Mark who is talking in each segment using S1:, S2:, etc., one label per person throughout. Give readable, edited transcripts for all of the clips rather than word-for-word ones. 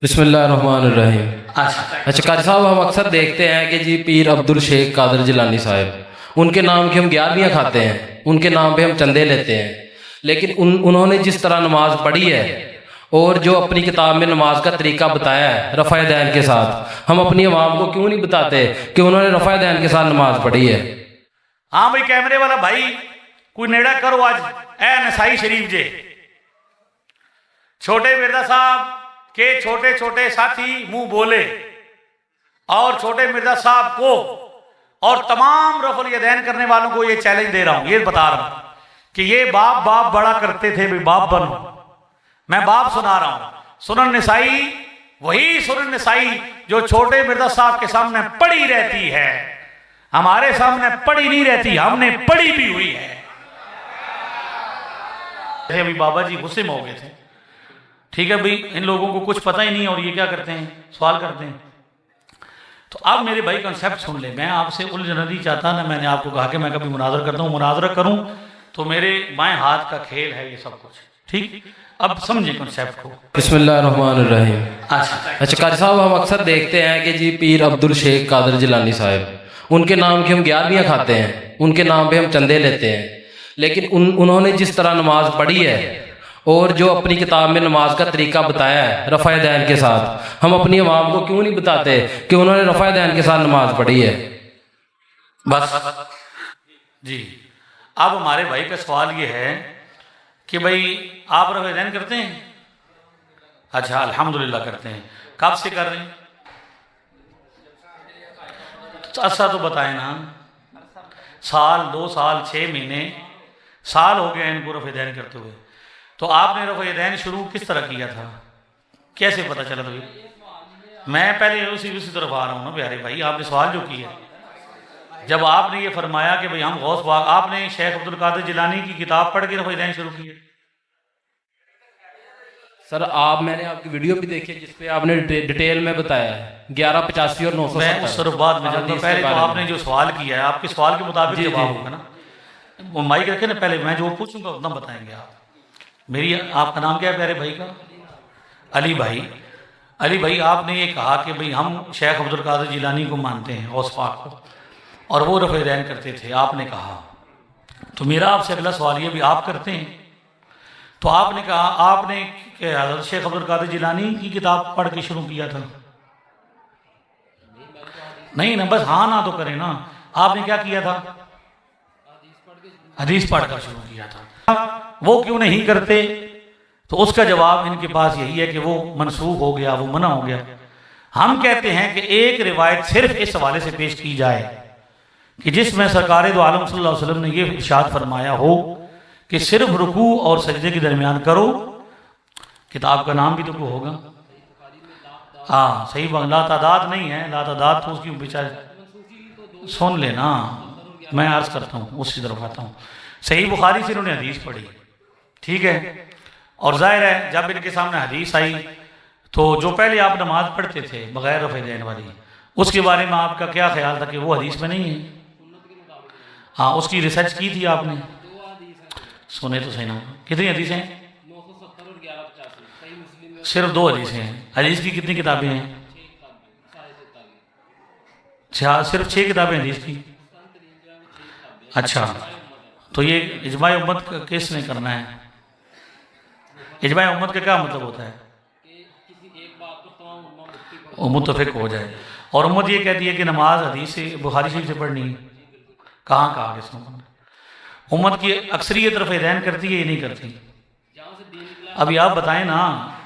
S1: बिस्मिल्लाहिर्रहमानिर्रहीम। अच्छा कारी साहब, हम अक्सर देखते हैं कि जी पीर अब्दुल शेख कादर जिलानी साहब, उनके नाम की हम 11वियाँ खाते हैं, उनके नाम पे हम चंदे लेते हैं। लेकिन उन्होंने जिस तरह नमाज पढ़ी है और जो अपनी किताब में नमाज का तरीका बताया है रफ़ा दैन के साथ, हम अपनी आवाम को क्यों नहीं बताते कि उन्होंने रफ़ा दैन के साथ नमाज पढ़ी है।
S2: हाँ भाई, कैमरे वाला भाई कोई नेड़ा करो आज ए नसाई शरीफ जे छोटे मिर्जा साहब के छोटे छोटे साथी मुंह बोले और छोटे मिर्जा साहब को और तमाम रफल यदैन करने वालों को ये चैलेंज दे रहा हूं, ये बता रहा हूं कि ये बाप बाप बड़ा करते थे भाई, बाप बनो। मैं बाप सुना रहा हूं। सुनन निसाई, वही सुनन निसाई जो छोटे मिर्जा साहब के सामने पड़ी रहती है, हमारे सामने पड़ी नहीं रहती, हमने पड़ी भी हुई है। अभी बाबा जी गुस्से में हो गए थे। ठीक है भाई, इन लोगों को कुछ पता ही नहीं और ये क्या करते हैं, सवाल करते हैं। तो अब मेरे भाई कंसेप्ट सुन ले। मैं आपसे उलझना नहीं चाहता ना, मैंने आपको कहा कि मैं कभी मुनाजरा करता हूँ, मुनाजरा करूँ तो मेरे बाएं हाथ का खेल है ये सब कुछ। ठीक, अब समझे कंसेप्ट को।
S1: बिस्मिल्लाहिर्रहमानिर्रहीम। अच्छा कारी साहब, हम अक्सर देखते हैं कि जी पीर अब्दुल शेख कादर जिलानी साहब, उनके नाम की हम 11वियाँ खाते हैं, उनके नाम पे हम चंदे लेते हैं। लेकिन उन्होंने जिस तरह नमाज पढ़ी है और जो अपनी किताब में नमाज का तरीका बताया है रफ़ा दैन के साथ, हम अपनी आवाम को क्यों नहीं बताते कि उन्होंने रफ़ा दैन के साथ नमाज पढ़ी है।
S2: बस जी। अब हमारे भाई का सवाल ये है कि भाई आप रफ़ा दैन करते हैं? अच्छा, अल्हम्दुलिल्लाह करते हैं। कब से कर रहे हैं? अच्छा तो बताए ना, साल, 2 साल, 6 महीने, साल हो गए इनको रफ़ा दैन करते हुए। तो आपने रफ़ा दैन शुरू किस तरह किया था, कैसे पता चला? तो मैं पहले उसी तरफ आ रहा हूँ ना प्यारे भाई, आपने सवाल जो किया, जब आपने ये फरमाया कि भाई हम गौस बाग, आपने शेख अब्दुल कादिर जिलानी की किताब पढ़ के रफ़ा दैन शुरू किया।
S1: सर मैंने आपकी वीडियो भी देखी है जिसपे आपने डिटेल में बताया है 1185 और 970।
S2: मैं उस तरफ बाद में जाऊँगा, पहले तो आपने जो सवाल किया है आपके सवाल के मुताबिक जवाब होगा ना। वो माइक रखे ना, पहले मैं जो पूछूंगा उतना बताएंगे आप। मेरी, आपका नाम क्या है प्यारे भाई का? अली भाई। अली भाई, आपने ये कहा कि भाई हम शेख अब्दुल कादिर जिलानी को मानते हैं, गौस पाक को, और वो रफ़ा दैन करते थे, आपने कहा। तो मेरा आपसे अगला सवाल ये भी, आप करते हैं? तो आपने कहा आपने हज़रत शेख अब्दुल कादिर जिलानी की किताब पढ़ के शुरू किया था। नहीं ना, बस हाँ ना तो करें ना। आपने क्या किया था? हदीस पढ़ कर शुरू किया था। वो क्यों नहीं करते? तो उसका जवाब इनके पास यही है कि वो मनसूख हो गया, वो मना हो गया। हम कहते हैं कि एक रिवायत सिर्फ इस हवाले से पेश की जाए कि जिसमें सरकार दो आलम सल्लल्लाहु अलैहि वसल्लम ने ये इरशाद फरमाया हो कि सिर्फ रुकू और सजदे के दरमियान करो। किताब का नाम भी तो कोई होगा। हाँ सही बात, ला तादाद नहीं है, ला तादाद तो उसकी बेचारे सुन लेना, मैं अर्ज करता हूँ, उसी तरफ आता हूँ। सही बुखारी से इन्होंने हदीस पढ़ी, ठीक है। और जाहिर है जब इनके सामने हदीस आई तो जो पहले आप नमाज पढ़ते थे बगैर रफ़ा दैन वाली, उसके बारे में आपका क्या ख्याल था कि वो हदीस में नहीं है? हाँ, उसकी रिसर्च की थी आपने? सुने तो सही ना, कितनी हदीसें हैं?
S3: 970 और 1185।
S2: सिर्फ 2 हदीसें हैं। हदीस की कितनी किताबें हैं? सिर्फ 6 किताबें हदीस की। अच्छा, तो ये इजमाए उम्मत का किसने करना है? इजमाए उम्मत का क्या मतलब होता है? मुत्तफिक हो जाए। और उम्मत ये कहती है कि नमाज हदीस से, बुखारी शरीफ से पढ़नी है। कहाँ कहा किसने? उम्मत की अक्सरियत रफ़ा दैन करती है, ये नहीं करती। अभी आप बताएं ना,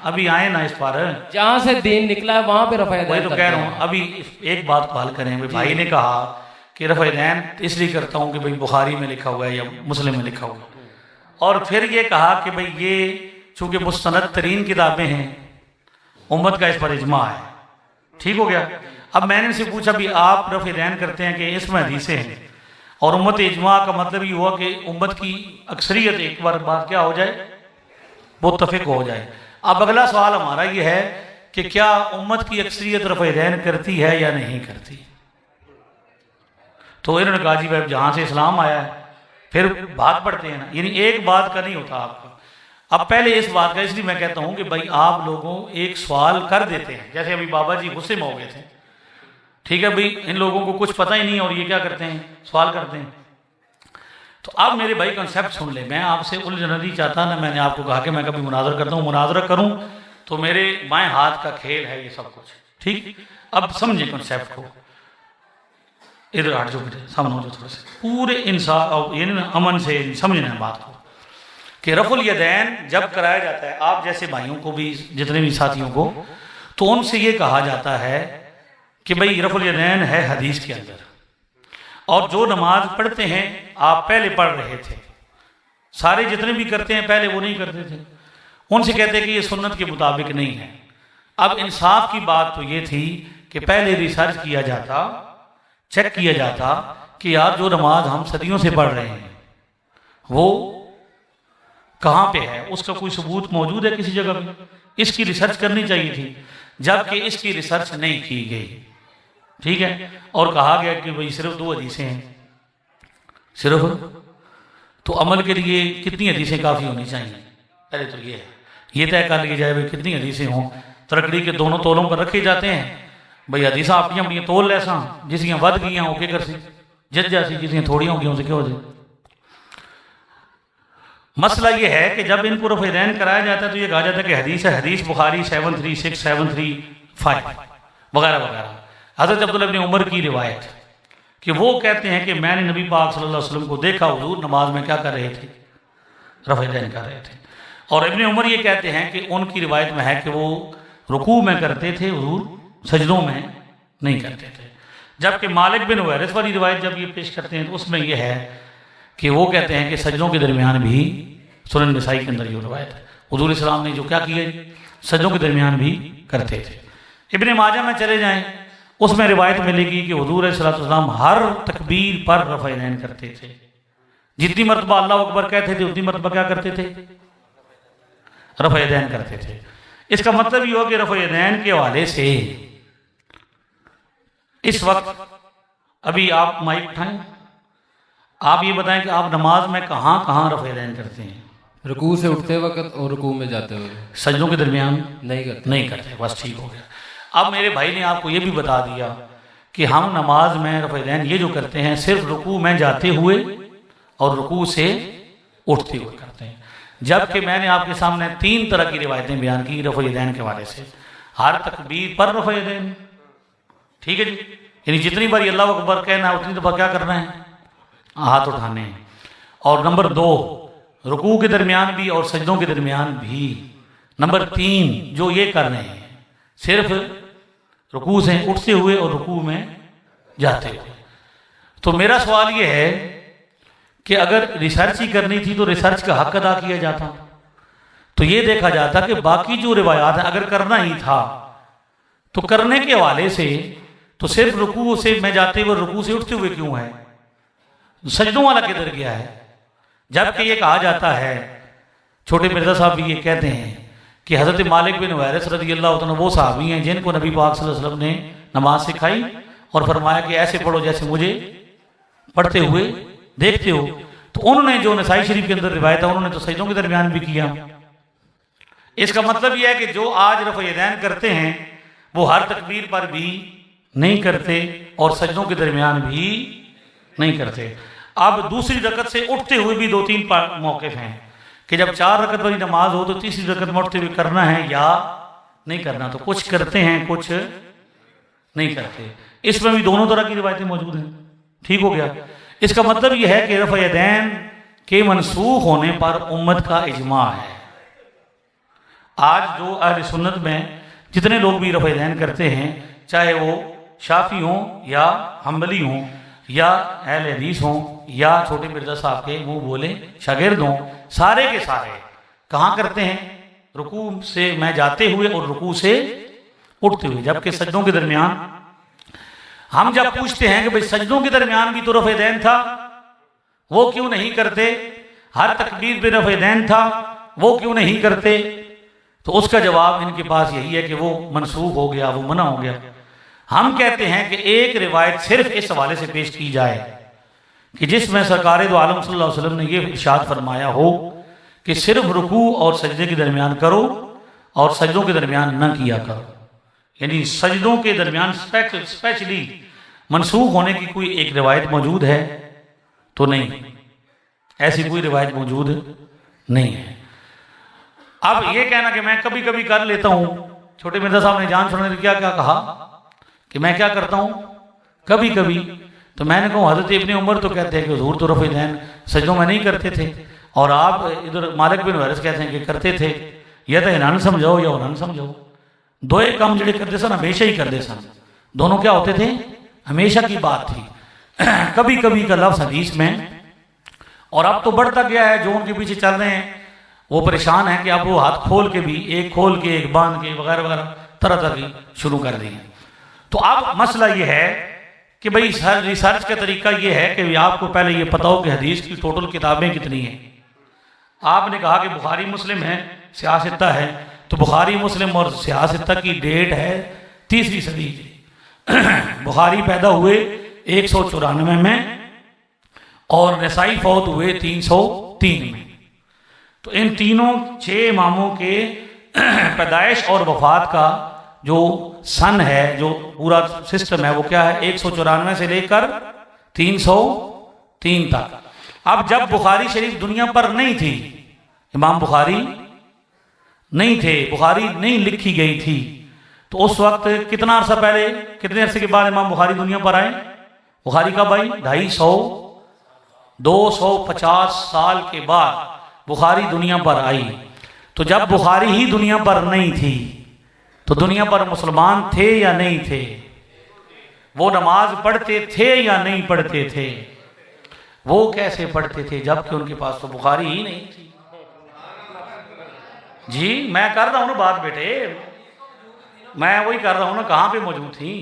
S2: अभी आए ना इस पर,
S1: जहाँ से दीन निकला है वहाँ पे रफ़ा दैन।
S2: वही तो कह रहा हूँ। अभी एक बात को हल करें। भाई ने कहा कि रफ़ा दैन इसलिए करता हूँ कि भाई बुखारी में लिखा हुआ है या मुस्लिम में लिखा हुआ है, और फिर ये कहा कि भाई ये चूँकि मुस्तनद तरीन किताबें हैं, उम्मत का इस पर इजमा है। ठीक हो गया। अब मैंने इनसे पूछा भी आप रफ़ा दैन करते हैं कि इसमें हदीसें हैं और उम्मत इजमा का मतलब ये हुआ कि उम्मत की अक्सरियत एक बार बात क्या हो जाए, मुत्तफिक हो जाए। अब अगला सवाल हमारा ये है कि क्या उम्मत की अक्सरियत रफ़ा दैन करती है या नहीं करती? तो इन्होंने कहा जी भाई जहाँ से इस्लाम आया है फिर भाग पड़ते हैं ना, यानी एक बात का नहीं होता आपका। अब पहले इस बात का इसलिए मैं कहता हूं कि भाई आप लोगों एक सवाल कर देते हैं, जैसे अभी बाबा जी गुस्से में हो गए थे, ठीक है भाई, इन लोगों को कुछ पता ही नहीं और ये क्या करते हैं, सवाल करते हैं। तो अब मेरे भाई कंसेप्ट सुन ले, मैं आपसे उलझना नहीं चाहता ना, मैंने आपको कहा कि मैं कभी मुनाजरा करता हूँ, मुनाजरा करूँ तो मेरे बाएं हाथ का खेल है ये सब कुछ, ठीक। अब समझे कंसेप्ट को, इधर हट जाओ बेटे, सामने हो जाओ थोड़ा सा, पूरे इंसान और ये ना अमन से समझना है बात को कि रफुल यदैन जब कराया जाता है, आप जैसे भाइयों को भी, जितने भी साथियों को, तो उनसे ये कहा जाता है कि भाई रफुल यदैन है हदीस के अंदर, और जो नमाज पढ़ते हैं आप पहले पढ़ रहे थे, सारे जितने भी करते हैं पहले वो नहीं करते थे, उनसे कहते हैं कि ये सुन्नत के मुताबिक नहीं है। अब इंसाफ की बात तो ये थी कि पहले रिसर्च किया जाता, चेक किया जाता कि यार जो नमाज हम सदियों से पढ़ रहे हैं वो कहाँ पे है, उसका कोई सबूत मौजूद है किसी जगह पे, इसकी रिसर्च करनी चाहिए थी, जबकि इसकी रिसर्च नहीं की गई, ठीक है। और कहा गया कि भाई सिर्फ 2 हदीसें हैं, सिर्फ, तो अमल के लिए कितनी हदीसें काफ़ी होनी चाहिए, पहले तो ये है, ये तय कर लिया जाए भाई कितनी हदीसें हों। तरकड़ी के दोनों तोलों पर रखे जाते हैं भाई, हदीसा अपनियां अपनियां तोल लैसा, जिसदियां वध गई ओके कर सी जित जासी, जिसदियां थोड़ियां हो गई उनसे क्या हो जाए। मसला ये है कि जब इनको रफ़-ए-दैन कराया जाता है तो ये कहा जाता है कि हदीस है, हदीस बुखारी 736 735 वगैरह वगैरह। हज़रत अब्दुल्लाह इब्न उमर की रिवायत कि वो कहते हैं कि मैंने नबी पाक सल्लल्लाहु अलैहि वसल्लम को देखा, हुजूर नमाज में क्या कर रहे थे, रफ़-ए-दैन कर रहे थे। और इब्न उमर ये कहते हैं कि उनकी रिवायत में है कि वो रुकू में करते थे, हुजूर सजदों में नहीं करते थे। जबकि मालिक बिन हुवैरिस वाली रिवायत जब ये पेश करते हैं तो उसमें यह है कि वो कहते हैं कि सजदों के दरमियान भी, सुनन नसाई के अंदर ये रिवायत है, हुजूर इस्लाम ने जो क्या किया, सजदों के दरमियान भी करते थे। इब्न माजा में चले जाएं, उसमें रिवायत मिलेगी कि हुजूर सल्लल्लाहु अलैहि वसल्लम हर तकबीर पर रफ़-ए-दैन करते थे, जितनी मरतबा अल्लाह अकबर कहते थे उतनी मरतबा क्या करते थे, रफ़-ए-दैन करते थे। इसका मतलब ये हो कि रफ़-ए-दैन के हवाले से इस वक्त अभी आप माइक उठाएं, आप ये बताएं कि आप नमाज में कहाँ कहाँ रफ़-ए-दैन करते हैं,
S1: रुकू से उठते वक्त और रुकू में जाते हुए,
S2: सजदों के दरमियान
S1: नहीं करते।
S2: बस ठीक हो गया। अब मेरे भाई ने आपको ये भी बता दिया कि हम नमाज में रफ़-ए-दैन ये जो करते हैं सिर्फ रुकू में जाते हुए और रुकू से उठते हुए करते हैं, जबकि मैंने आपके सामने 3 तरह की रिवायतें बयान की रफ़-ए-दैन के हवाले से। हर तकबीर पर रफ़-ए-दैन, ठीक है जी, यानी जितनी बार अल्लाह अकबर कहना है उतनी दफ़ा क्या करना है, हाथ उठाने हैं। और नंबर 2 रुकू के दरमियान भी और सजदों के दरमियान भी। नंबर 3 जो ये कर रहे हैं सिर्फ रुकू से उठते हुए और रुकू में जाते हुए। तो मेरा सवाल ये है कि अगर रिसर्च ही करनी थी तो रिसर्च का हक अदा किया जाता, तो ये देखा जाता कि बाकी जो रिवायात है अगर करना ही था तो करने के हवाले से तो सिर्फ रुकू से में जाते हुए रुकू से उठते हुए क्यों है, सजदों वाला किधर गया है। जबकि ये कहा जाता है, छोटे मिर्जा साहब भी ये कहते हैं कि हज़रत मालिक बिन हुवैरिस रज़ियल्लाहु अन्हु वो सहाबी हैं जिनको नबी पाक सल्लल्लाहु अलैहि वसल्लम ने नमाज सिखाई और फरमाया कि ऐसे पढ़ो जैसे मुझे पढ़ते हुए देखते हो। तो उन्होंने जो नसाई शरीफ के अंदर रिवायत है उन्होंने तो सजदों के दरमियान भी किया। इसका मतलब यह है कि जो आज रफ़-ए-दैन करते हैं वो हर तकबीर पर भी नहीं करते और सजदों के दरमियान भी नहीं करते। अब दूसरी रकत से उठते हुए भी 2-3 मौक़िफ़ हैं कि जब 4 रकत वाली नमाज हो तो तीसरी रकत में उठते हुए करना है या नहीं करना, तो कुछ करते हैं कुछ नहीं करते। इसमें भी दोनों तरह की रिवायतें मौजूद हैं, ठीक हो गया। इसका मतलब यह है कि रफ़-ए-दैन के मनसूख होने पर उम्मत का इजमा है। आज जो अहले सुन्नत में जितने लोग भी रफ़-ए-दैन करते हैं, चाहे वो शाफी हों या हम्बली हों या अहले हदीस हों या छोटे मिर्जा साहब के मुंह बोले शागिर्द हों, सारे के सारे कहाँ करते हैं, रुकू से मैं जाते हुए और रुकू से उठते हुए। जबकि सजदों के दरमियान हम जब पूछते हैं कि भाई सजदों के दरमियान भी तो रफ़-ए-दैन था, वो क्यों नहीं करते, हर तकबीर पे रफ़-ए-दैन था, वो क्यों नहीं करते, तो उसका जवाब इनके पास यही है कि वो मनसूख हो गया, वो मना हो गया। हम कहते हैं कि एक रिवायत सिर्फ इस हवाले से पेश की जाए कि जिसमें सरकार दो आलम सल्लल्लाहु अलैहि वसल्लम ने ये इरशाद फरमाया हो कि सिर्फ रुकू और सजदे के दरमियान करो और सजदों के दरमियान न किया करो। यानी सजदों के दरमियान स्पेशली मनसूख होने की कोई एक रिवायत मौजूद है तो नहीं, ऐसी कोई रिवायत मौजूद नहीं है। अब ये कहना कि मैं कभी कभी कर लेता हूं, छोटे मिर्जा साहब ने जान छोड़ने क्या क्या कहा कि मैं क्या करता हूं कभी कभी, तो मैंने कहा हजरत इब्ने उमर तो कहते हैं कि हुजूर तो रफ़े दैन सजदों में नहीं करते थे, और आप इधर मालिक बिन वारिस कहते हैं कि करते थे। या तो इन्हां समझाओ या उन्हां समझाओ, दोए काम जड़े करते सन हमेशा ही करते सन, दोनों क्या होते थे, हमेशा की बात थी। कभी कभी का लफ्ज़ हदीस में, और अब तो बढ़ता गया है, जो उनके पीछे चल रहे हैं वो परेशान है कि आप वो हाथ खोल के भी, एक खोल के एक बांध के वगैरह वगैरह तरह तरह की शुरू कर दी। तो अब मसला ये है कि भाई रिसर्च का तरीका ये है कि आपको पहले ये पता हो कि हदीस की टोटल किताबें कितनी हैं। आपने कहा कि बुखारी मुस्लिम है, सियासत्ता है, तो बुखारी मुस्लिम और सियासत्ता की डेट है 3वीं सदी। बुखारी पैदा हुए 194 में और नसाई फौत हुए 303 में। तो इन तीनों 6 इमामों के पैदाइश और वफात का जो सन है, जो पूरा सिस्टम है, वो क्या है, 194 से लेकर 303 तक। अब जब बुखारी शरीफ दुनिया पर नहीं थी, इमाम बुखारी नहीं थे, बुखारी नहीं लिखी गई थी, तो उस वक्त कितना अरसा पहले, कितने अरसे के बाद इमाम बुखारी दुनिया पर आए? बुखारी कब आई? 250 साल के बाद बुखारी दुनिया पर आई। तो जब बुखारी ही दुनिया पर नहीं थी तो दुनिया पर मुसलमान थे या नहीं थे? वो नमाज पढ़ते थे या नहीं पढ़ते थे? वो कैसे पढ़ते थे जबकि उनके पास तो बुखारी ही नहीं थी? जी मैं कर रहा हूं ना बात बेटे, मैं वही कर रहा हूं ना, कहां पे मौजूद थी?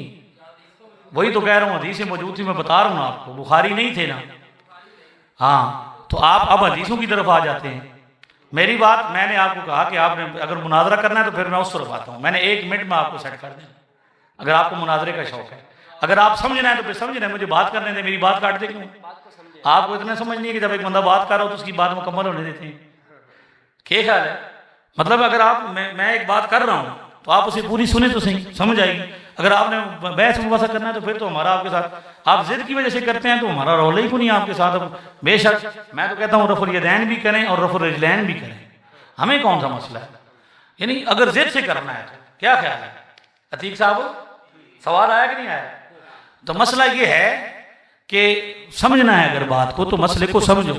S2: वही तो कह रहा हूं, हदीसें मौजूद थी, मैं बता रहा हूं ना आपको, बुखारी नहीं थे ना। हाँ, तो आप अब हदीसों की तरफ आ जाते हैं। मेरी बात, मैंने आपको कहा कि आपने अगर मुनाजरा करना है तो फिर मैं उस तरफ आता हूँ। मैंने 1 मिनट में आपको सेट कर दें, अगर आपको मुनाजरे का शौक है। अगर आप समझना है तो फिर समझना है, मुझे बात करने दें, मेरी बात काट दे क्यों? आपको इतना समझ नहीं है कि जब एक बंदा बात कर रहा हो तो उसकी बात मुकम्मल होने देते हैं? क्या ख्याल है? मतलब अगर आप मैं एक बात कर रहा हूँ तो आप उसे पूरी सुने तो सही, समझ आएगी। अगर आपने बहस मुबासा करना है तो फिर तो हमारा आपके साथ, आप जिद की वजह से करते हैं तो हमारा रोल ही को नहीं आपके साथ। अब बेशक मैं तो कहता हूँ रफुल यदैन भी करें और रफुल रिजलैन भी करें, हमें कौन सा मसला है? यानी अगर जिद से करना है तो क्या ख्याल है? अतीक साहब सवाल आया कि नहीं आया? तो मसला ये है कि समझना है अगर बात को तो मसले को समझो।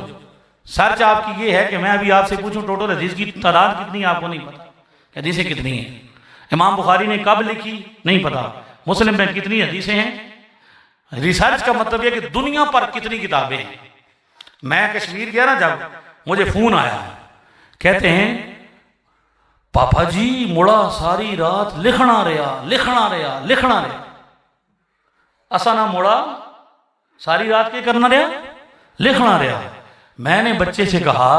S2: सर्च आपकी ये है कि मैं अभी आपसे पूछूं टोटल हदीस की तादाद कितनी है, आपको नहीं पता, हदीसें कितनी हैं। इमाम बुखारी ने कब लिखी नहीं पता, मुस्लिम में कितनी हदीसें हैं। रिसर्च का मतलब यह कि दुनिया पर कितनी किताबें हैं। मैं कश्मीर गया ना, जब मुझे फोन आया, कहते हैं पापा जी मुड़ा सारी रात लिखना रहा असा ना मुड़ा सारी रात के करना रहा, लिखना रहा। मैंने बच्चे से कहा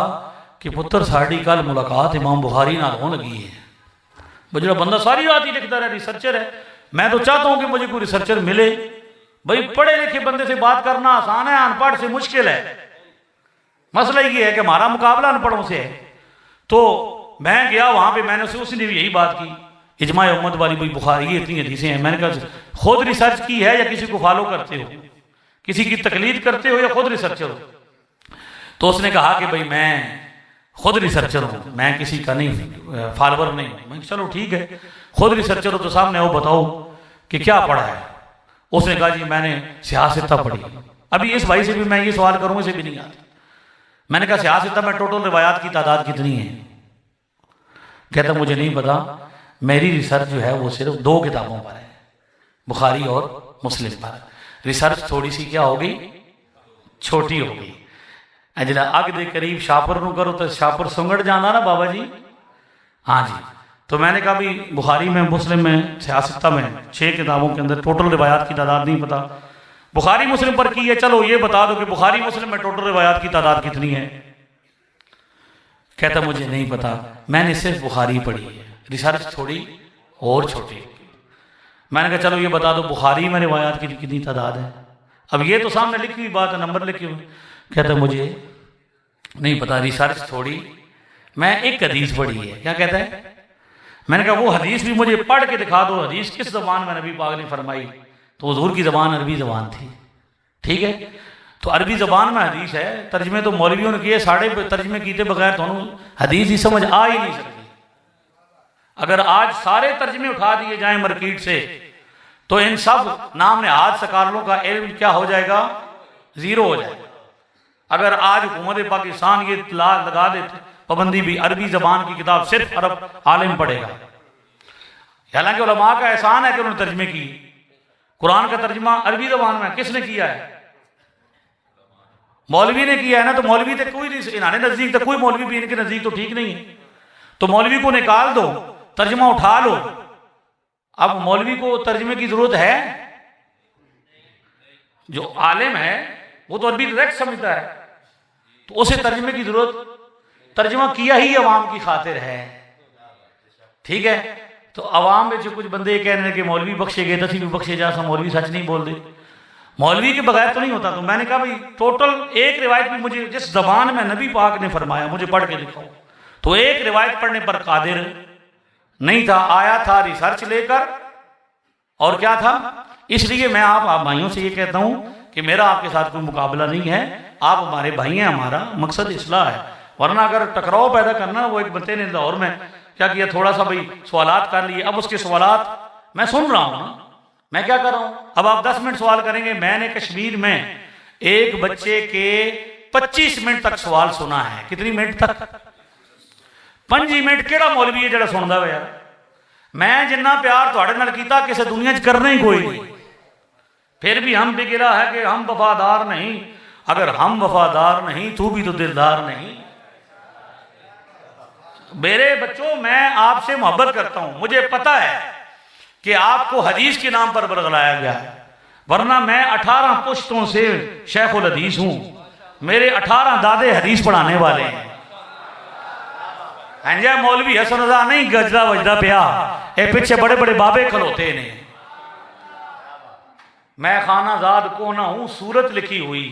S2: कि पुत्र साड़ी कल मुलाकात इमाम बुखारी नाल होने लगी है। जो बंदा सारी रात ही लिखता रहा, रिसर्चर है। मैं तो चाहता हूं कि मुझे कोई रिसर्चर मिले। भाई पढ़े लिखे बंदे से बात करना आसान है, अनपढ़ से मुश्किल है। मसला ये है कि हमारा मुकाबला अनपढ़ों से है। तो मैं गया वहां पे, मैंने उसने भी यही बात की, इजमा उम्मत वाली भाई बुखारी की इतनी हदीसें हैं। मैंने कहा खुद रिसर्च की है या किसी को फॉलो करते हो, किसी की तकलीद करते हो या खुद रिसर्चर हो? तो उसने कहा कि भाई मैं खुद रिसर्चर हूँ, मैं किसी का नहीं फॉलोवर नहीं हूँ। मैं चलो ठीक है, खुद रिसर्चर हो तो सामने हो, बताओ कि क्या पढ़ा है। उसने कहा जी मैंने सियासत पढ़ी। अभी इस भाई से भी मैं ये सवाल करूँ, इसे भी नहीं आता। मैंने कहा सियासत में टोटल रिवायात की तादाद कितनी है? कहता मुझे नहीं पता, मेरी रिसर्च जो है वो सिर्फ 2 किताबों पर है, बुखारी और मुस्लिम पर। रिसर्च थोड़ी सी क्या हो गई, छोटी हो गई। जिला अग दे करीब शापर नू करो तो शापर सुंगड़ जाना ना बाबा जी। हाँ जी, तो मैंने कहा भी बुखारी में, मुस्लिम में, सियासत में 6 किताबों के अंदर टोटल रिवायात की तादाद नहीं पता। बुखारी मुस्लिम पर की है, चलो ये बता दो कि बुखारी मुस्लिम में टोटल रिवायात की तादाद कितनी है? कहता मुझे नहीं पता, मैंने सिर्फ बुखारी पढ़ी है, रिसर्च थोड़ी और छोटी। मैंने कहा चलो ये बता दो बुखारी में रिवायात की कितनी तादाद है? अब ये तो सामने लिखी हुई बात है, नंबर लिखे हुए। कहता मुझे नहीं पता, रिसर्च थोड़ी मैं एक हदीस पढ़ी है, क्या कहता है? मैंने कहा वो हदीस भी मुझे पढ़ के दिखा दो, हदीस किस ज़बान में नबी पाक ने फरमाई। तो हुजूर की ज़बान अरबी ज़बान थी, ठीक है। तो अरबी ज़बान में हदीस है, तर्जमे तो मौलवियों ने किए, साढ़े तर्जमे किए बगैर तो हदीस ही समझ आ ही नहीं सकती। अगर आज सारे तर्जमे उठा दिए जाएं मार्केट से तो इन सब नाम नहाद सकालों का इल्म क्या हो जाएगा? ज़ीरो हो जाएगा। अगर आज हुकूमत पाकिस्तान ये लगा देते पाबंदी भी, अरबी ज़बान की किताब सिर्फ अरब आलिम पढ़ेगा। हालांकि उलमा का एहसान है कि उन्होंने तर्जमे की। कुरान का तर्जमा अरबी ज़बान में किसने किया है? मौलवी ने किया है ना। तो मौलवी तो कोई नहीं, इन्हाने नज़दीक तो कोई मौलवी भी इनके नज़दीक तो ठीक नहीं है। तो मौलवी को निकाल दो, तर्जमा उठा लो। अब मौलवी को तर्जमे की ज़रूरत है? जो आलिम है वो तो अरबी डायरेक्ट समझता है, तो उसे तर्जमे की ज़रूरत, तर्जमा किया ही अवाम की खातिर है, ठीक है। तो अवाम में जो कुछ बंदे कह रहे हैं कि मौलवी बख्शे गए, दसी भी बख्शे जा, सब मौलवी सच नहीं बोल दे, मौलवी के बगैर तो नहीं होता। तो मैंने कहा भाई टोटल एक रिवायत भी मुझे जिस ज़बान में नबी पाक ने फरमाया मुझे पढ़ के दिखाओ। तो एक रिवायत पढ़ने पर कादिर नहीं था, आया था रिसर्च लेकर, और क्या था। इसलिए मैं आप भाइयों से ये कहता हूं कि मेरा आपके साथ कोई मुकाबला नहीं है, आप हमारे भाई हैं, हमारा मकसद इस्लाह है। वरना अगर टकराव पैदा करना, वो एक बंदे ने लाहौर में क्या किया, थोड़ा सा भाई सवालात कर लिए। अब उसके सवालात मैं सुन रहा हूँ ना, मैं क्या कर रहा हूँ। अब आप 10 मिनट सवाल करेंगे। मैंने कश्मीर में एक बच्चे के 25 मिनट तक सवाल सुना है। कितनी मिनट तक? 5 मिनट। केड़ा मौलवी है जरा सुनता हो यार? मैं जिन्ना प्यार थोड़े नाल कीता किसी दुनिया च करना ही कोई नहीं। फिर भी हम पे गिरा है कि हम वफादार नहीं। अगर हम वफादार नहीं तू भी तो दिलदार नहीं। मेरे बच्चों, मैं आपसे मोहब्बत करता हूं। मुझे पता है कि आपको हदीस के नाम पर बरगलाया गया है, वरना मैं 18 पुश्तों से शेखुल हदीस हूं। मेरे 18 दादे हदीस पढ़ाने वाले हैं। अंजा मौलवी हसन रजा नहीं गजदा वजदा पिया, ये पीछे बड़े बड़े बाबे खलोते ने। मैं खानाजाद को ना हूं, सूरत लिखी हुई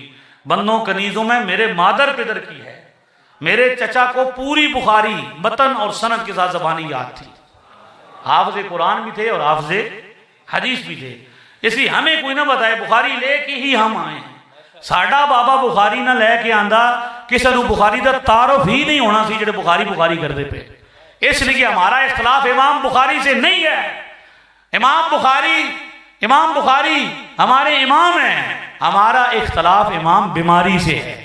S2: बंदों कनीजों में मेरे मादर पिदर की है। मेरे चचा को पूरी बुखारी मतन और सनद के साथ ज़बानी याद थी। हाफ़िज़े कुरान भी थे और हाफ़िज़े हदीस भी थे। इसलिए हमें कोई ना बताए, बुखारी लेके ही हम आए हैं। साडा बाबा बुखारी ना लैके आंदा, किसी को बुखारी का तारुफ ही नहीं होना सी जो बुखारी बुखारी करते पे। इसलिए हमारा इख्तलाफ इमाम बुखारी से नहीं है। इमाम बुखारी हमारे इमाम हैं, हमारा इख्तलाफ इमाम बीमारी से है।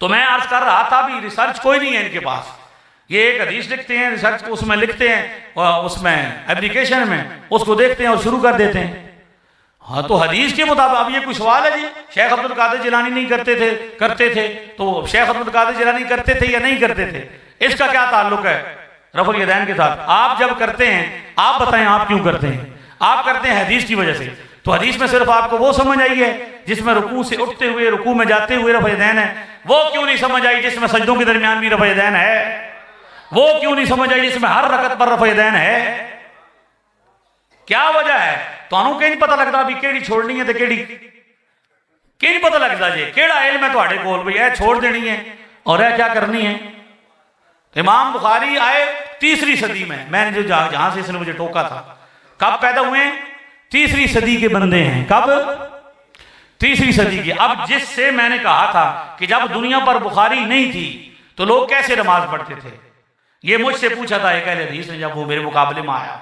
S2: तो मैं अर्ज कर रहा था भी रिसर्च कोई नहीं है इनके पास। ये एक हदीस लिखते हैं, रिसर्च को उसमें लिखते हैं, और उसमें एप्लीकेशन में उसको देखते हैं और शुरू कर देते हैं। हाँ, तो हदीस के मुताबिक अब ये कोई सवाल है जी, शेख अब्दुल कादिर जिलानी नहीं करते थे तो शेख अब्दुल कादिर जिलानी करते थे या नहीं करते थे, इसका क्या ताल्लुक है रफ़ुल यदैन के साथ? आप जब करते हैं, आप बताएं आप क्यों करते हैं? आप करते हैं हदीस की वजह से। तो हदीस में सिर्फ आपको वो समझ आई है जिसमें रुकू से उठते हुए, रुकू में जाते हुए रफ़ यदैन है। वो क्यों नहीं समझ आई जिसमें सजदों के दरमियान भी रफ़ यदैन है? वो क्यों नहीं समझ आई जिसमें हर रकत पर रफ़ यदैन है? क्या वजह है? तुहानू कहीं नहीं पता लगता भी केड़ी छोड़नी है तो केड़ी कहीं नहीं पता लगता जी। केड़ा इल्म है तुहाडे कोल भी यह छोड़ देनी है और यह क्या करनी है? इमाम बुखारी आए 3री सदी में। मैंने जो जहां से इसने मुझे टोका था, कब पैदा हुए? 3री सदी के बंदे हैं। कब? 3री सदी के। अब जिससे मैंने कहा था कि जब दुनिया पर बुखारी नहीं थी तो लोग कैसे नमाज पढ़ते थे, ये मुझसे पूछा था एक अहले हदीस ने जब वो मेरे मुकाबले में आया।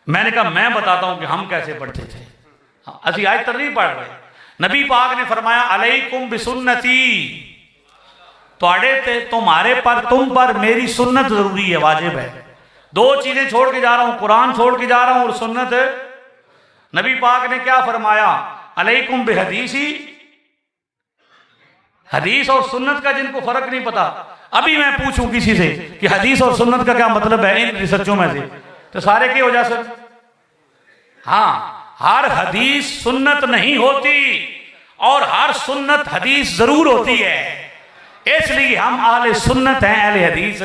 S2: मैंने कहा मैं बताता हूं कि हम कैसे पढ़ते थे। असि आज तक नहीं पढ़ रहे। नबी पाक ने फरमाया अलैकुम बिसुन्नती, तुम्हारे पर, तुम पर मेरी सुन्नत जरूरी है, वाजिब है। 2 चीजें छोड़ के जा रहा हूं, कुरान छोड़ के जा रहा हूं और सुन्नत। नबी पाक ने क्या फरमाया? अलैकुम बिहदीसी। हदीस और सुन्नत का जिनको फर्क नहीं पता, अभी मैं पूछूं किसी से कि हदीस और सुन्नत का क्या मतलब है इन रिसर्चों में से, तो सारे क्या हो जा सर? हाँ, हर हदीस सुन्नत नहीं होती और हर सुन्नत हदीस जरूर होती है। इसलिए हम अहले सुन्नत हैं, अहले हदीस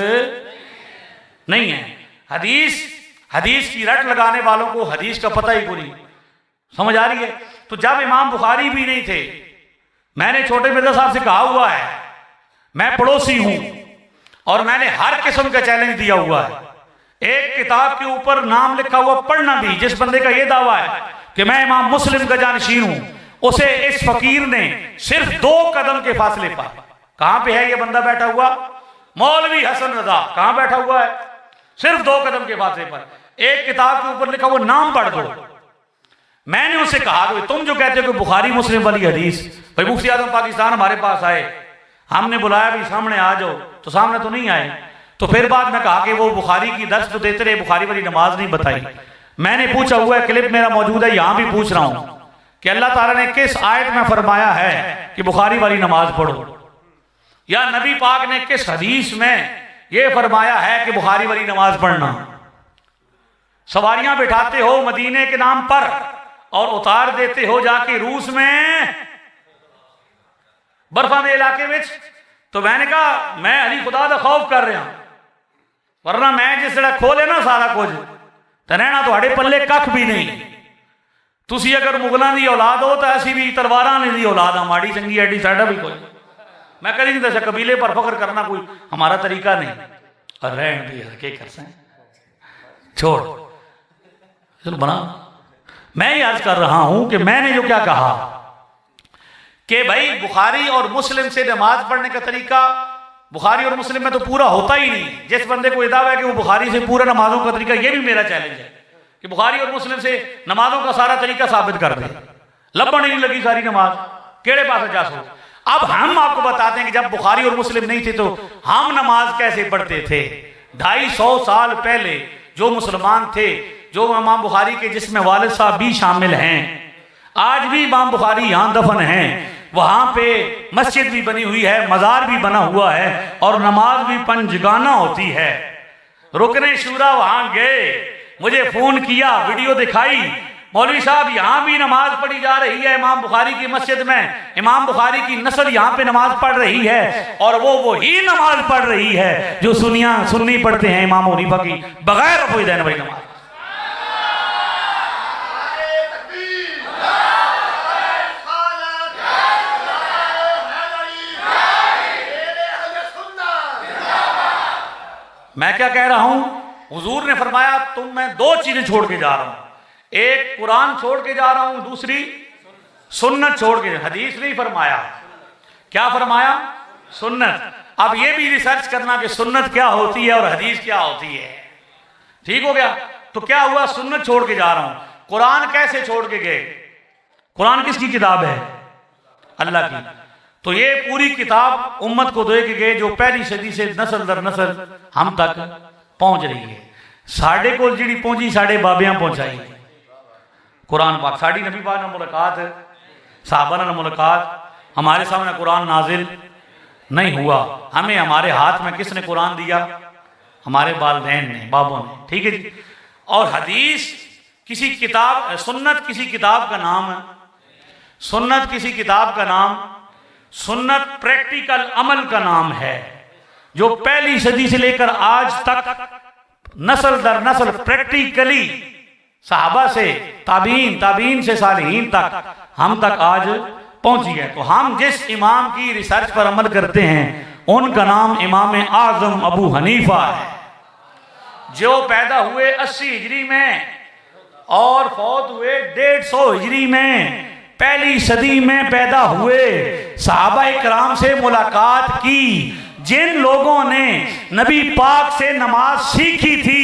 S2: नहीं है। हदीस की रट लगाने वालों को हदीस का पता ही कोई नहीं। समझ आ रही है? तो जब इमाम बुखारी भी नहीं थे, मैंने छोटे मिर्जा साहब से कहा हुआ है, मैं पड़ोसी हूं, और मैंने हर किस्म का चैलेंज दिया हुआ है। एक किताब के ऊपर नाम लिखा हुआ पढ़ना भी, जिस बंदे का यह दावा है कि मैं इमाम मुस्लिम का जानशीन हूं, उसे इस फकीर ने सिर्फ 2 कदम के फासले पर, कहां पे है ये बंदा बैठा हुआ, मौलवी हसन रजा कहां बैठा हुआ है, सिर्फ 2 कदम के फासले पर एक किताब के ऊपर लिखा हुआ नाम पढ़ दो। मैंने उससे कहा कि तुम जो कहते हो कि बुखारी मुस्लिम वाली हदीस, भाई मुफ्ती आजम पाकिस्तान हमारे पास आए, हमने बुलाया भी सामने आ जाओ, तो सामने तो नहीं आए। तो फिर बाद में कहा कि वो बुखारी की दर्स तो देते रहे, बुखारी वाली नमाज नहीं बताई। मैंने पूछा हुआ है, क्लिप मेरा मौजूद है, यहां भी पूछ रहा हूं कि अल्लाह ताला ने किस आयत में फरमाया है कि बुखारी वाली नमाज पढ़ो, या नबी पाक ने किस हदीस में यह फरमाया है कि बुखारी वाली नमाज पढ़ना। सवारियां बिठाते हो मदीने के नाम पर और उतार देते हो जाके रूस में बर्फा दे इलाके में। तो मैंने कहा मैं अली खुदा दा खौफ कर रहा, वरना मैं जिस तरह खोले ना सारा कुछ तो रहना तो पल्ले कख भी नहीं। तुसी अगर मुगलों की औलाद हो तो ऐसी भी तलवारां की औलाद आ, माड़ी चंगी एडी साडा भी कोई, मैं कभी नहीं दसा कबीले पर फख्र करना कोई हमारा तरीका नहीं। और रहन दे के कर सकते छोड़, चलो बना। मैं ये अर्ज कर रहा हूं कि मैंने जो क्या कहा कि भाई बुखारी और मुस्लिम से नमाज पढ़ने का तरीका बुखारी और मुस्लिम में तो पूरा होता ही नहीं। जिस बंदे को दावा है कि वो बुखारी से पूरा नमाजों का तरीका, ये भी मेरा चैलेंज है कि बुखारी और मुस्लिम से नमाजों का सारा तरीका साबित कर दे। लब्बन नहीं लगी सारी नमाज, केड़े पास जा सो। अब हम आपको बताते हैं कि जब बुखारी और मुस्लिम नहीं थे तो हम नमाज कैसे पढ़ते थे। 250 साल पहले जो मुसलमान थे, जो इमाम बुखारी के जिसमें वालिद साहब भी शामिल हैं, आज भी इमाम बुखारी यहाँ दफन हैं, वहां पे मस्जिद भी बनी हुई है, मजार भी बना हुआ है और नमाज भी पंजगाना होती है। रुकने शूरा वहां गए, मुझे फोन किया, वीडियो दिखाई, मौलवी साहब यहाँ भी नमाज पढ़ी जा रही है इमाम बुखारी की मस्जिद में, इमाम बुखारी की नस्ल यहाँ पे नमाज पढ़ रही है और वो ही नमाज पढ़ रही है जो सुन्नी पढ़ते हैं इमाम हनीफा की बगैर रफ़ो दैन वाली नमाज। मैं क्या कह रहा हूं, हुजूर ने फरमाया तुम मैं 2 चीजें छोड़ के जा रहा हूं, एक कुरान छोड़ के जा रहा हूं, दूसरी सुन्नत छोड़ के। हदीस नहीं फरमाया, क्या फरमाया? सुन्नत। अब ये भी रिसर्च करना कि सुन्नत क्या होती है और हदीस क्या होती है। ठीक हो गया? तो क्या हुआ, सुन्नत छोड़ के जा रहा हूं। कुरान कैसे छोड़ के गए? कुरान किसकी किताब है? अल्लाह की। तो ये पूरी किताब उम्मत को दे के गए जो पहली सदी से नस्ल दर नस्ल हम तक पहुंच रही है। साढ़े को जी पहुंची साढ़े बाबियां पहुंचाई कुरान पाक। साड़ी नबी पाक ने मुलाकात, साहबा ने मुलाकात, हमारे सामने कुरान नाजिल नहीं हुआ, हमें हमारे हाथ में किसने कुरान दिया? हमारे वालिदैन ने, बाबों ने। ठीक है जी। और हदीस किसी किताब, सुन्नत किसी किताब का नाम है, सुन्नत किसी किताब का नाम, सुन्नत प्रैक्टिकल अमल का नाम है जो पहली सदी से लेकर आज तक नस्ल दर नस्ल प्रैक्टिकली सहाबा से ताबीन से सालिहीन तक हम तक आज पहुंची है। तो हम जिस इमाम की रिसर्च पर अमल करते हैं उनका नाम इमाम आजम अबू हनीफा है, जो पैदा हुए 80 हिजरी में और फौत हुए 150 हिजरी में, पहली सदी में पैदा हुए। सहाबा इकराम से मुलाकात की, जिन लोगों ने नबी पाक से नमाज सीखी थी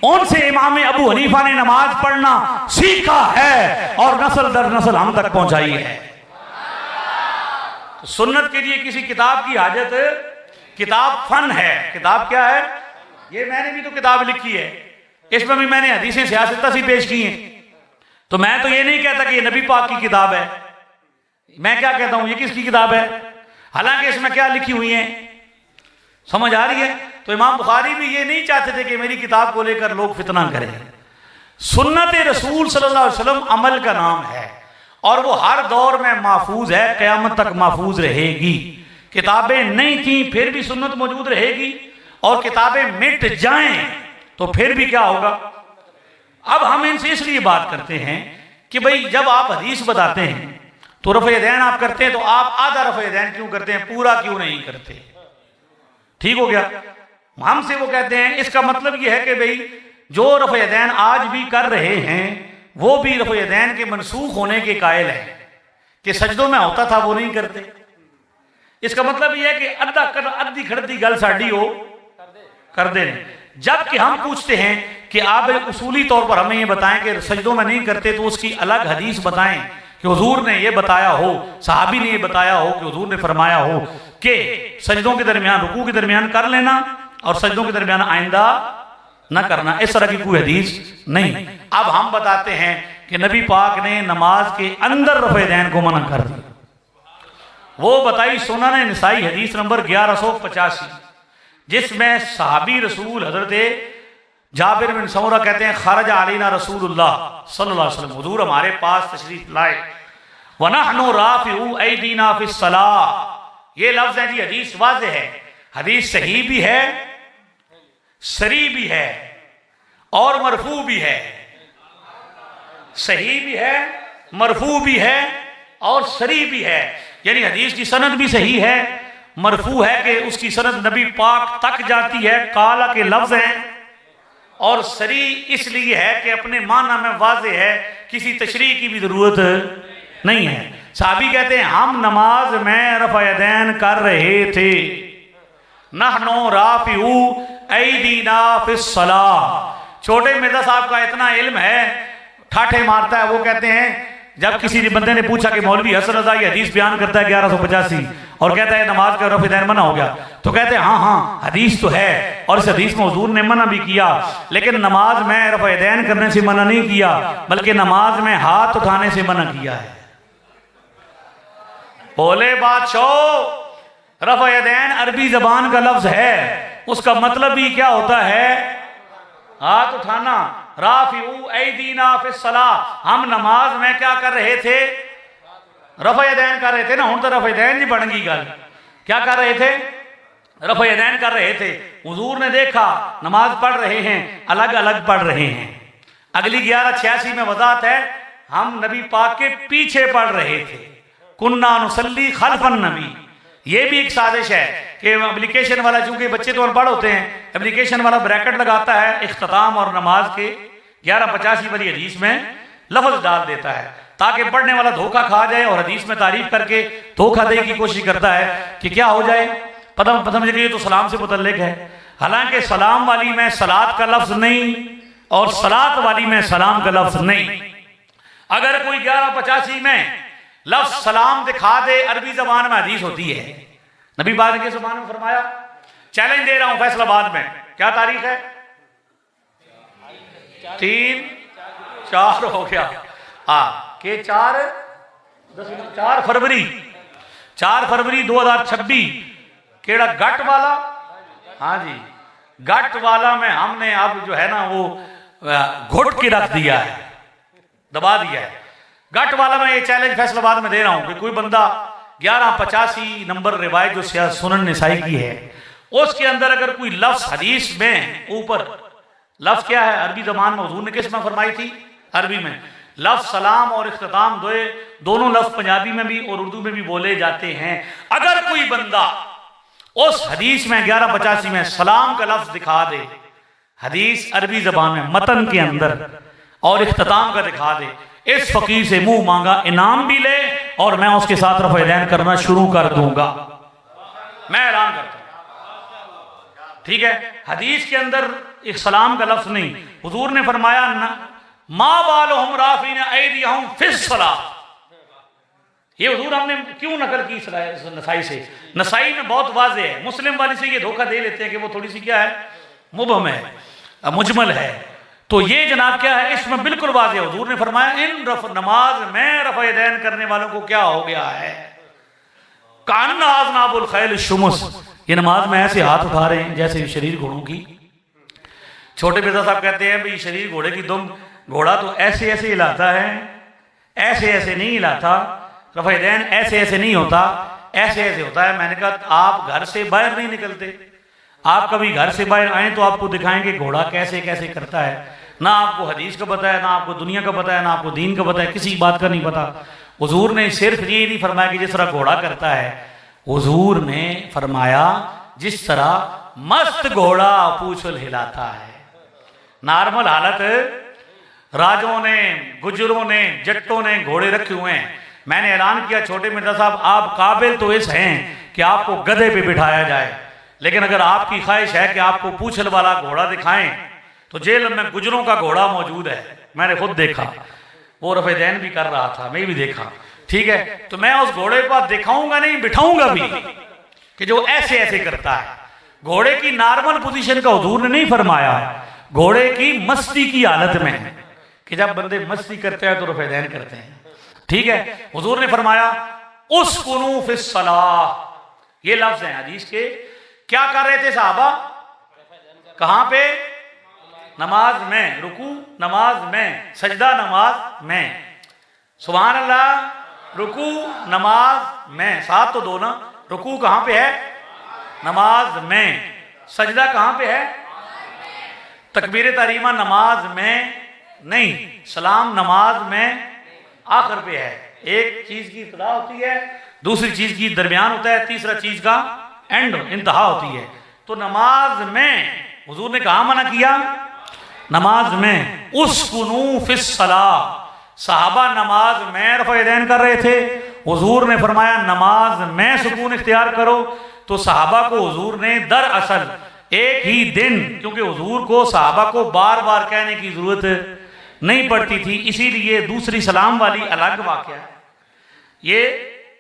S2: उनसे इमाम अबू हनीफा ने नमाज पढ़ना सीखा है और नस्ल दर नस्ल हम तक पहुंचाई है। तो सुन्नत के लिए किसी किताब की हाजत, किताब फन है। किताब क्या है? ये मैंने भी तो किताब लिखी है, इसमें भी मैंने हदीसें सियासत सी पेश की हैं। तो मैं तो ये नहीं कहता कि ये नबी पाक की किताब है, मैं क्या कहता हूं ये किसकी किताब है, हालांकि इसमें क्या लिखी हुई है समझ आ रही है। तो इमाम बुखारी भी ये नहीं चाहते थे कि मेरी किताब को लेकर लोग फितना करें। सुन्नत रसूल सल्लल्लाहु अलैहि वसल्लम अमल का नाम है और वो हर दौर में महफूज है, क़यामत तक महफूज रहेगी। किताबें नहीं थी फिर भी सुन्नत मौजूद रहेगी और किताबें मिट जाएं तो फिर भी क्या होगा। अब हम इनसे इसलिए बात करते हैं कि भाई जब आप हदीस बताते हैं तो रफ़े दैन आप करते हैं, तो आप आधा रफ़े दैन क्यों करते हैं, पूरा क्यों नहीं करते? ठीक हो गया। हमसे वो कहते हैं, इसका मतलब ये है कि भाई जो रफ़ यदैन आज भी कर रहे हैं वो भी रफ़ यदैन के मनसूख होने के कायल हैं कि सजदों में होता था वो नहीं करते। इसका मतलब यह है कि अद्धी खड़ती गल साड़ी हो कर दे। जबकि हम पूछते हैं कि आप उसूली तौर पर हमें ये बताएं कि सजदों में नहीं करते, तो उसकी अलग हदीस बताएं कि हुजूर ने ये बताया हो, सहाबी ने ये बताया हो कि हुजूर ने फरमाया हो कि सजदों के दरमियान, रुकू के दरमियान कर लेना और सजदों के दरमियान आइंदा ना करना। इस तरह की कोई हदीस नहीं। अब हम बताते हैं कि नबी पाक ने नमाज के अंदर रफ़े दैन को मना कर दिया। वो बताई सुनन नसाई हदीस नंबर 1185, जिसमें सहाबी रसूल हजरत जाबिर बिन समूरा कहते हैं, खरज अलैना रसूलुल्लाह सल्लल्लाहु अलैहि वसल्लम, हुजूर हमारे पास तशरीफ लाए, व नहनु राफिउ ऐदीना फिस सलाह। ये लफ्ज है जी, हदीस वाज़ेह है, हदीस सही भी है, सरी भी है और मरफू भी है। सही भी है, मरफू भी है और सरी भी है। यानी हदीस की सनद भी सही है, मरफू है कि उसकी सनद नबी पाक तक जाती है, काला के लफ्ज हैं, और सरी इसलिए है कि अपने माना में वाज़े है, किसी तशरीह की भी जरूरत नहीं है। साहबी कहते हैं हम नमाज में रफ़ा यदैन कर रहे थे, नहनु राफिउ ऐदीना फिस सलाह। छोटे मिर्जा साहब का इतना इल्म है, ठाठे मारता है। वो कहते हैं जब किसी बंदे ने पूछा कि मौलवी हसन रजा ये हदीस बयान करता है 1185 और कहता है नमाज का रफ़े दैन मना हो गया, तो कहते हैं हाँ हाँ हदीस तो है और इस हदीस में हुजूर ने मना भी किया, लेकिन नमाज में रफ़े दैन करने से मना नहीं किया, बल्कि नमाज में हाथ उठाने से मना किया है। बोले बादशाह, रफ़े दैन अरबी जबान का लफ्ज है, उसका मतलब भी क्या होता है? हाथ उठाना। राफिउ ऐदीना फिस सलाह, हम नमाज में क्या कर रहे थे? रफ़े दैन कर रहे थे ना। हुण तो रफ़े दैन नहीं बन गई गल। क्या कर रहे थे? रफ़े दैन कर रहे थे। हुजूर ने देखा नमाज पढ़ रहे हैं, अलग अलग पढ़ रहे हैं। अगली 1186 में वजाहत है, हम नबी पाक के पीछे पढ़ रहे थे, कुन्ना नुसल्ली खल्फन नबी। ये भी एक साजिश है कि एप्लीकेशन वाला, चूंकि बच्चे तो अनपढ़ होते हैं, एप्लीकेशन वाला ब्रैकेट लगाता है इख्तिताम और नमाज के 1185 वाली हदीस में लफ्ज डाल देता है ताकि पढ़ने वाला धोखा खा जाए और हदीस में तारीफ करके धोखा देने की कोशिश करता है कि क्या हो जाए, पता मुझे ये तो सलाम से मुतल्लिक है। हालांकि सलाम वाली में सलात का लफ्ज नहीं और सलात वाली में सलाम का लफ्ज नहीं। अगर कोई 1185 में लफ्ज सलाम दिखा दे, अरबी जबान में हदीस होती है, नबी पाक के ज़बान में फरमाया, चैलेंज दे रहा हूं फैसलाबाद में, क्या तारीख है? 3-4 हो गया, हाँ के 4 फरवरी 2026। केड़ा गट वाला? हाँ जी, गट वाला में हमने अब जो है ना वो घुट के रख दिया है, दबा दिया है। गट वाला में ये चैलेंज फैसलाबाद में दे रहा हूं कि कोई बंदा 1185 नंबर रिवायत जो सुनन नसाई की है, उसके अंदर अगर कोई लफ्ज हदीस में ऊपर लफ्ज क्या है? अरबी जबान में हुजूर ने किस में फरमाई थी? अरबी में। लफ्ज सलाम और इख्तिताम दोनों लफ्ज पंजाबी में भी और उर्दू में भी बोले जाते हैं। अगर कोई बंदा उस हदीस में 1185 में सलाम का लफ्ज दिखा दे, हदीस अरबी जबान में मतन के अंदर, और इख्तिताम का दिखा दे, इस फकीर से मुंह मांगा इनाम भी ले और मैं उसके साथ रफ़े दैन करना शुरू कर दूंगा। मैं ऐलान करता हूं, ठीक है? हदीस के अंदर एक सलाम का लफ्ज नहीं। हुजूर ने फरमाया मा बालुहुम राफिना ऐदियहुम फिस सलाह। ये हुजूर हमने क्यों नकल की नसाई से? नसाई में बहुत वाज़ेह है। मुस्लिम वाले से ये धोखा दे लेते हैं कि वो थोड़ी सी क्या है, मुबहम है, मुजमल है। तो ये जनाब क्या है, इसमें बिल्कुल वाज़ेह। हुजूर ने फरमाया इन नमाज में रफ़े दैन करने वालों को क्या हो गया है? कान आज़नाबुल खैल शुमुस, ये नमाज में ऐसे हाथ उठा रहे हैं जैसे शरीर घोड़ों की। छोटे मिर्जा साहब कहते हैं भाई शरीर घोड़े की दुम, घोड़ा तो ऐसे ऐसे हिलाता है, ऐसे ऐसे नहीं हिलाता। रफ़े दैन ऐसे ऐसे नहीं होता, ऐसे ऐसे होता है। मैंने कहा आप घर से बाहर नहीं निकलते, आप कभी घर से बाहर आए तो आपको दिखाएंगे घोड़ा कैसे कैसे करता है। ना आपको हदीस का पता है, ना आपको दुनिया का पता है, ना आपको दीन का पता है, किसी बात का नहीं पता। हुजूर ने सिर्फ ये नहीं फरमाया कि जिस तरह घोड़ा करता है, हुजूर ने फरमाया जिस तरह मस्त घोड़ा पूंछल हिलाता है। नॉर्मल हालत राजों ने, गुजरों ने, जट्टों ने घोड़े रखे हुए हैं। मैंने ऐलान किया छोटे मिर्जा साहब, आप काबिल तो इस हैं कि आपको गधे पे बिठाया जाए, लेकिन अगर आपकी ख्वाहिश है कि आपको पूंछल वाला घोड़ा दिखाएं तो जेल में गुजरों का घोड़ा मौजूद है। मैंने खुद देखा, वो रफ़ेदैन भी कर रहा था, मैं भी देखा। ठीक है, तो मैं उस घोड़े पर दिखाऊंगा नहीं, बिठाऊंगा भी, कि जो ऐसे ऐसे करता है। घोड़े की नॉर्मल पोजीशन का हुजूर ने नहीं फरमाया, घोड़े की मस्ती की हालत में, कि जब बंदे मस्ती करते हैं तो रफ़ेदैन करते हैं। ठीक है, हुजूर ने फरमाया उसकुनू फिस सलाह, ये लफ्ज है हदीस के। क्या कर रहे थे साहबा? कहां पे? नमाज में, रुकू नमाज में, सजदा नमाज में। सुभान अल्लाह। रुकू नमाज में, साथ तो दो ना। रुकू कहां पे है? नमाज में। सजदा कहां पे है? तकबीर तहरीमा नमाज में नहीं, सलाम नमाज में आखिर पे है। एक चीज की इब्तिदा होती है, दूसरी चीज की दरमियान होता है, तीसरा चीज का एंड, इंतहा होती है। तो नमाज में हुजूर ने कहा मना किया? नमाज में। उसकुनू फिस सलाह, सहाबा नमाज में रफ़ेदैन कर रहे थे, हुजूर ने फरमाया नमाज में सुकून इख्तियार करो। तो सहाबा को हुजूर ने दरअसल एक ही दिन, क्योंकि हुजूर को सहाबा को बार बार कहने की जरूरत नहीं पड़ती थी, इसीलिए दूसरी सलाम वाली अलग वाक़या है, ये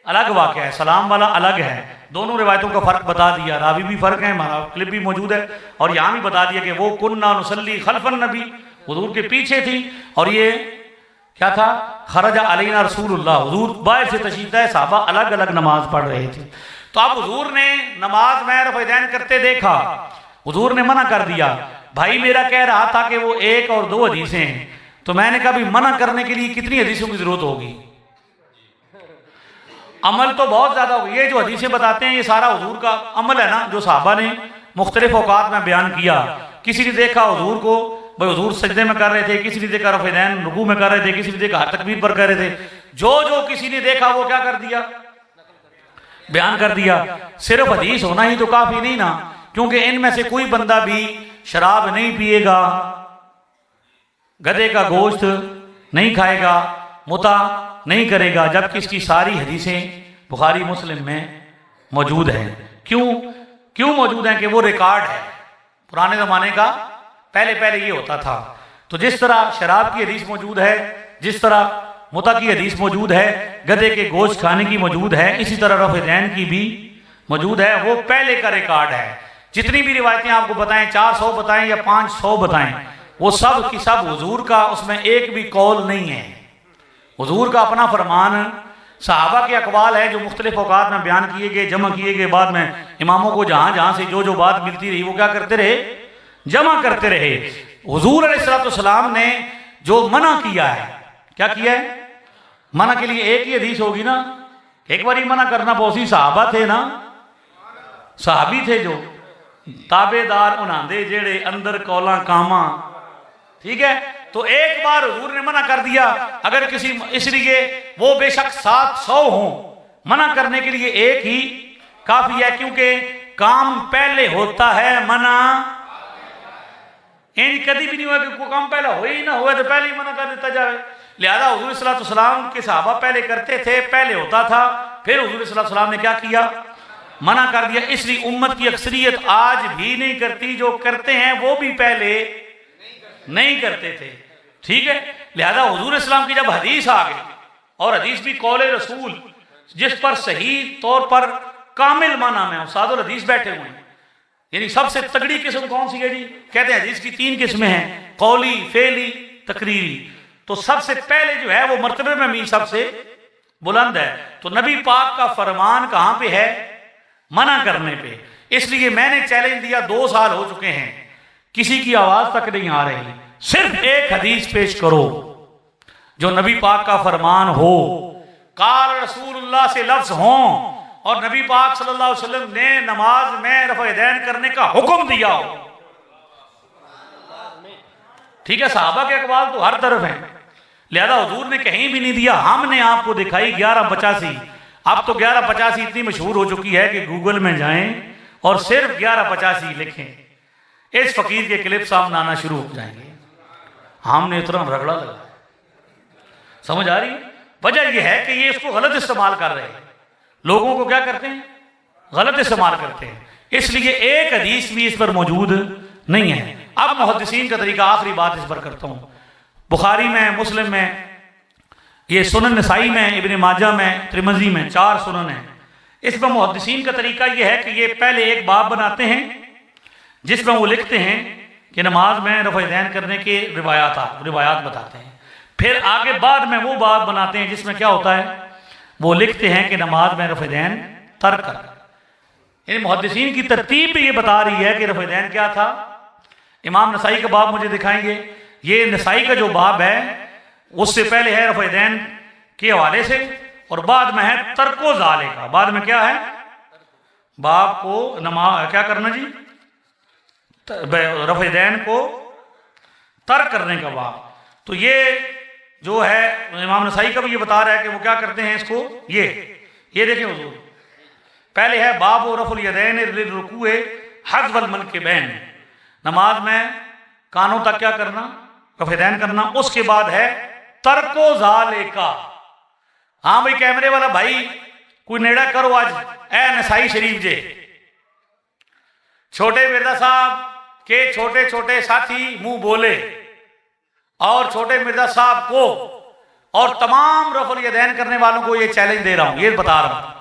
S2: अलग वाक़या है, सलाम वाला अलग है। दोनों रिवायतों का फर्क बता दिया, रावी भी फर्क है, हमारा क्लिप भी मौजूद है, और यहाँ भी बता दिया कि वो कुन्ना नुसल्ली खल्फन नबी, हुजूर के पीछे थी, और ये क्या था? खरजा अलैना रसूलुल्लाह, हुजूर बाहर से तशरीफ लाए, साहबा अलग अलग नमाज पढ़ रहे थे। तो अब हुजूर ने नमाज में रफ़ेदैन करते देखा, हुजूर ने मना कर दिया। भाई मेरा कह रहा था कि वो एक और दो हदीसें हैं, तो मैंने कहा भी मना करने के लिए कितनी हदीसों की जरूरत होगी? अमल तो बहुत ज्यादा होगी। ये जो हदीसें बताते हैं ये सारा हुजूर का अमल है ना, जो साहबा ने मुख्तलिफ औकात में बयान किया। किसी ने देखा हुजूर को, भाई हुजूर सजदे में कर रहे थे, किसी ने देखा रफ़ेदैन रुकू में कर रहे थे, किसी ने देखा तकबीर पर कर रहे थे। जो जो किसी ने देखा वो क्या कर दिया? बयान कर दिया। सिर्फ हदीस होना ही तो काफी नहीं ना, क्योंकि इनमें से कोई बंदा भी शराब नहीं पिएगा, गधे का गोश्त नहीं खाएगा, मुता नहीं करेगा, जबकि इसकी सारी हदीसें बुखारी मुस्लिम में मौजूद हैं। क्यों मौजूद हैं? कि वो रिकॉर्ड है पुराने ज़माने का, पहले ये होता था। तो जिस तरह शराब की हदीस मौजूद है, जिस तरह मुता की हदीस मौजूद है, गधे के गोश्त खाने की मौजूद है, इसी तरह रफ़ेदैन की भी मौजूद है। वो पहले का रिकॉर्ड है। जितनी भी रिवायतें आपको बताएं, 400 बताएं या 500 बताएं, वो सब की सब हुजूर का, उसमें एक भी कौल नहीं है। हुजूर का अपना फरमान, सहाबा के अकवाल है जो मुख्तलिफ औकात में बयान किए गए, जमा किए गए। बाद में इमामों को जहां जहां से जो जो बात मिलती रही वो क्या करते रहे? जमा करते रहे। हुजूर अलैहिस्सलाम ने जो मना किया है, क्या किया है? मना के लिए एक ही हदीस होगी ना, एक बार ही मना करना पौसी। सहाबा थे ना, सहाबी थे जो ताबेदार उन्हांदे जेड़े अंदर कौला कामा। ठीक है, तो एक बार हुजूर ने मना कर दिया। अगर किसी, इसलिए वो बेशक 700 हो, मना करने के लिए एक ही काफी है, क्योंकि काम पहले होता है, मना इन कभी भी नहीं हुआ कि कोई काम पहले हो ही ना हुआ तो पहले ही मना कर देता जाए। लिहाजा हुजूर सल्लल्लाहु अलैहि वसल्लम के सहाबा पहले करते थे, पहले होता था, फिर हुजूर सल्लल्लाहु अलैहि वसल्लम ने क्या किया? मना कर दिया। इसलिए उम्मत की अक्सरियत आज भी नहीं करती, जो करते हैं वो भी पहले नहीं करते थे। ठीक है, लिहाजा हुजूर इस्लाम की जब हदीस आ गई, और हदीस भी कौले रसूल, जिस पर सही तौर पर कामिल माना में उस्तादुल हदीस बैठे हुए हैं, यानी सबसे तगड़ी किस्म कौन सी है जी? कहते हैं हदीस की 3 किस्में हैं, कौली, फेली, तकरीरी। तो सबसे पहले जो है वो मर्तबे में भी सबसे बुलंद है। तो नबी पाक का फरमान कहां पे है? मना करने पे। इसलिए मैंने चैलेंज दिया, 2 साल हो चुके हैं, किसी की आवाज तक नहीं आ रही। सिर्फ एक हदीस पेश करो जो नबी पाक का फरमान हो, काल रसूलुल्लाह से लफ्ज हो, और नबी पाक सल्लल्लाहु अलैहि वसल्लम ने नमाज में रफ़ेदैन करने का हुक्म दिया हो। ठीक है, सहाबा के अकवाल तो हर तरफ हैं, लिहाजा हुजूर ने कहीं भी नहीं दिया। हमने आपको दिखाई 1185। अब तो 1185 इतनी मशहूर हो चुकी है कि गूगल में जाएं, और सिर्फ 1185 लिखें, इस फकीर के क्लिप सामने आना शुरू हो जाएंगे। हमने इतना रगड़ा लगा, समझ आ रही है? वजह यह है कि ये इसको गलत इस्तेमाल कर रहे हैं। लोगों को क्या करते हैं? गलत इस्तेमाल करते हैं। इसलिए एक हदीस भी इस पर मौजूद नहीं है। अब मुहद्दिसीन का तरीका, आखिरी बात इस पर करता हूँ। बुखारी में, मुस्लिम में, ये सुनन नसाई में, इब्न माजा में, तिरमिज़ी में, 4 सुनन है। इसमें मुहद्दिसीन का तरीका यह है कि ये पहले एक बाब बनाते हैं जिसमें वो लिखते हैं कि नमाज में रफ़अ यदैन करने के रिवायात बताते हैं। फिर आगे बाद में वो बाब बनाते हैं जिसमें क्या होता है, वो लिखते हैं कि नमाज में रफ़अ यदैन तर्क कर। यानी मुहद्दिसीन की तरतीब भी ये बता रही है कि रफ़अ यदैन क्या था। इमाम नसाई का बाब मुझे दिखाएंगे। ये नसाई का जो बाब है उससे पहले है रफ़अ यदैन के हवाले से, और बाद में है तर्को ज़ाले का। बाद में क्या है? बाब को नमाज क्या करना जी, रफ़अ यदैन को तर्क करने का बाब। तो ये जो है इमाम नसाई का भी ये बता रहा है कि वो क्या करते हैं इसको। ये देखें हुजूर, पहले है बाब रफ़ुल यदैन लिर्रुकूए हज़्वल मनकिबैन, नमाज में कानों तक क्या करना, रफ़अ यदैन करना। उसके बाद है तर्को ज़ाले का। हाँ भाई कैमरे वाला भाई कोई नेड़ा करो आज, ए नसाई शरीफ जे। छोटे मिर्जा साहब के छोटे छोटे साथी मुंह बोले, और छोटे मिर्जा साहब को और तमाम रफ़ुल यदैन करने वालों को ये चैलेंज दे रहा हूं, ये बता रहा हूं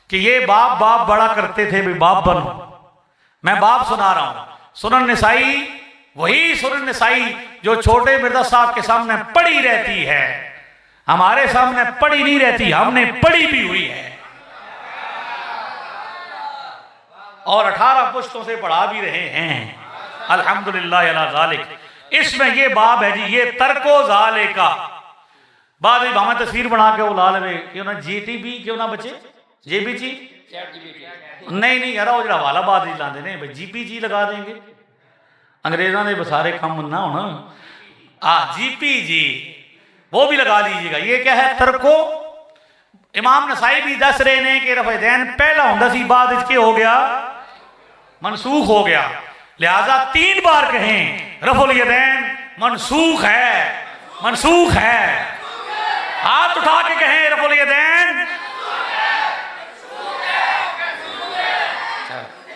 S2: कि ये बाप बड़ा करते थे, भाई बाप बनो। मैं बाप सुना रहा हूं। सुनन नसाई, वही सुनन नसाई जो छोटे मिर्जा साहब के सामने पड़ी रहती है, हमारे सामने पड़ी नहीं रहती, हमने पड़ी भी हुई है और 18 पुश्तों से पढ़ा भी रहे हैं, अल्हम्दुलिल्लाह अला ज़ालिक। इसमें ये बाब है जी, ये तर्को ज़ाले का। बाद में भावें तस्वीर बना के वो ला ले, क्यों ना जीटीबी क्यों ना बचे, जेबीजी नहीं यार वो जरा वाला बात ही लाते ने, भाई जीपीजी लगा देंगे। अंग्रेजों ने बसारे कम ना होना, जीपीजी वो भी लगा लीजिएगा। ये क्या है? तर्को। इमाम नसाई भी दस रहे ने कि रफ़अ यदैन पहला होंदा सी, बाद इसके हो गया मनसूख हो गया। लिहाजा 3 बार कहें रफ़ुल यदैन मनसूख है, मनसूख है। हाथ उठा के कहें रफ़ुल यदैन